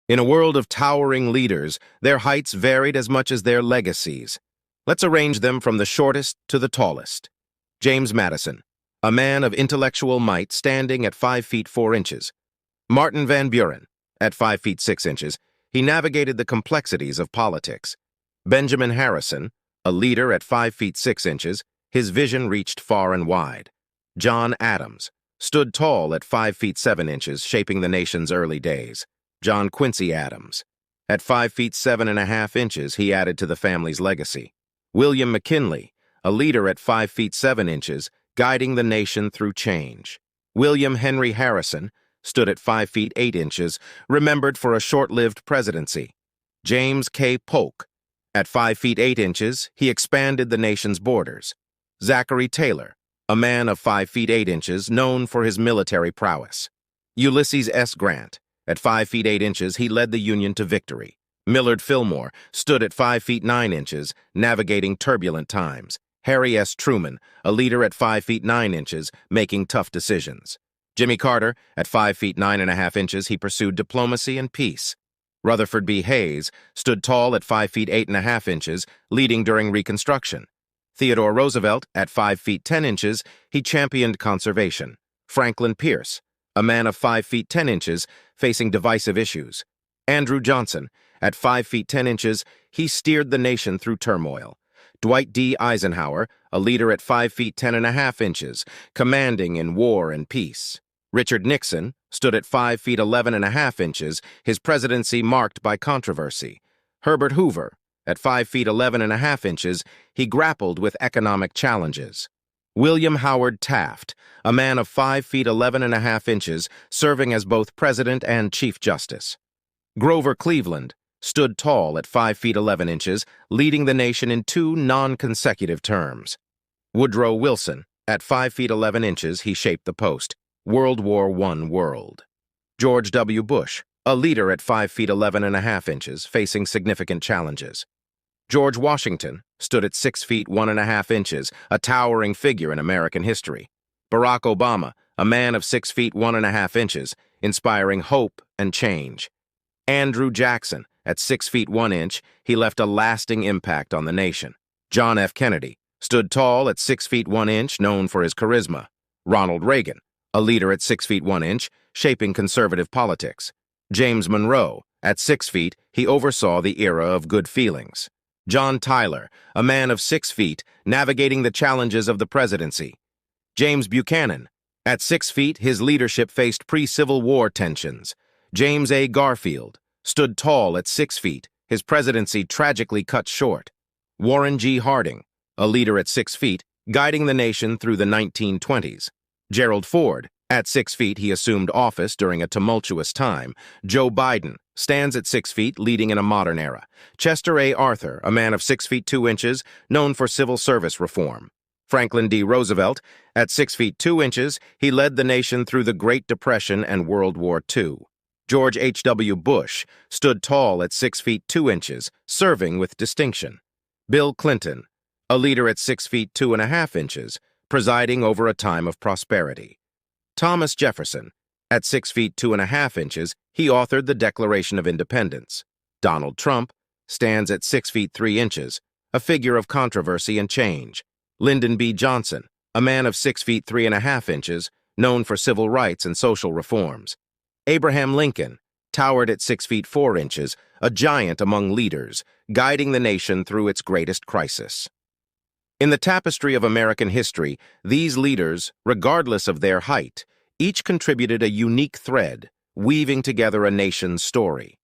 In a world of towering leaders, their heights varied as much as their legacies. Let's arrange them from the shortest to the tallest. James Madison, a man of intellectual might standing at 5 feet 4 inches. Martin Van Buren, at 5 feet 6 inches, he navigated the complexities of politics. Benjamin Harrison, a leader at 5 feet 6 inches, his vision reached far and wide. John Adams stood tall at 5 feet 7 inches, shaping the nation's early days. John Quincy Adams. At 5 feet 7.5 inches, he added to the family's legacy. William McKinley, a leader at 5 feet 7 inches, guiding the nation through change. William Henry Harrison stood at 5 feet 8 inches, remembered for a short-lived presidency. James K. Polk. At 5 feet 8 inches, he expanded the nation's borders. Zachary Taylor, a man of 5 feet 8 inches, known for his military prowess. Ulysses S. Grant. At 5 feet 8 inches, he led the Union to victory. Millard Fillmore stood at 5 feet 9 inches, navigating turbulent times. Harry S. Truman, a leader at 5 feet 9 inches, making tough decisions. Jimmy Carter, at 5 feet 9.5 inches, he pursued diplomacy and peace. Rutherford B. Hayes stood tall at 5 feet 8.5 inches, leading during Reconstruction. Theodore Roosevelt, at 5 feet 10 inches, he championed conservation. Franklin Pierce, a man of 5 feet 10 inches, facing divisive issues. Andrew Johnson, at 5 feet 10 inches, he steered the nation through turmoil. Dwight D. Eisenhower, a leader at 5 feet 10.5 inches, commanding in war and peace. Richard Nixon stood at 5 feet 11.5 inches, his presidency marked by controversy. Herbert Hoover, at 5 feet 11.5 inches, he grappled with economic challenges. William Howard Taft, a man of 5 feet 11.5 inches, serving as both President and Chief Justice. Grover Cleveland stood tall at 5 feet 11 inches, leading the nation in 2 non-consecutive terms. Woodrow Wilson, at 5 feet 11 inches, he shaped the post. World War I world. George W. Bush, a leader at 5 feet 11.5 inches, facing significant challenges. George Washington stood at 6 feet 1.5 inches, a towering figure in American history. Barack Obama, a man of 6 feet 1.5 inches, inspiring hope and change. Andrew Jackson, at 6 feet 1 inch, he left a lasting impact on the nation. John F. Kennedy stood tall at 6 feet 1 inch, known for his charisma. Ronald Reagan, a leader at 6 feet 1 inch, shaping conservative politics. James Monroe, at 6 feet, he oversaw the era of good feelings. John Tyler, a man of 6 feet, navigating the challenges of the presidency. James Buchanan, at 6 feet, his leadership faced pre-Civil War tensions. James A. Garfield stood tall at 6 feet, his presidency tragically cut short. Warren G. Harding, a leader at 6 feet, guiding the nation through the 1920s. Gerald Ford, at 6 feet, he assumed office during a tumultuous time. Joe Biden stands at 6 feet, leading in a modern era. Chester A. Arthur, a man of 6 feet 2 inches, known for civil service reform. Franklin D. Roosevelt, at 6 feet 2 inches, he led the nation through the Great Depression and World War II. George H.W. Bush stood tall at 6 feet 2 inches, serving with distinction. Bill Clinton, a leader at 6 feet 2.5 inches, presiding over a time of prosperity. Thomas Jefferson, at 6 feet 2.5 inches, he authored the Declaration of Independence. Donald Trump stands at 6 feet 3 inches, a figure of controversy and change. Lyndon B. Johnson, a man of 6 feet 3.5 inches, known for civil rights and social reforms. Abraham Lincoln towered at 6 feet 4 inches, a giant among leaders, guiding the nation through its greatest crisis. In the tapestry of American history, these leaders, regardless of their height, each contributed a unique thread, weaving together a nation's story.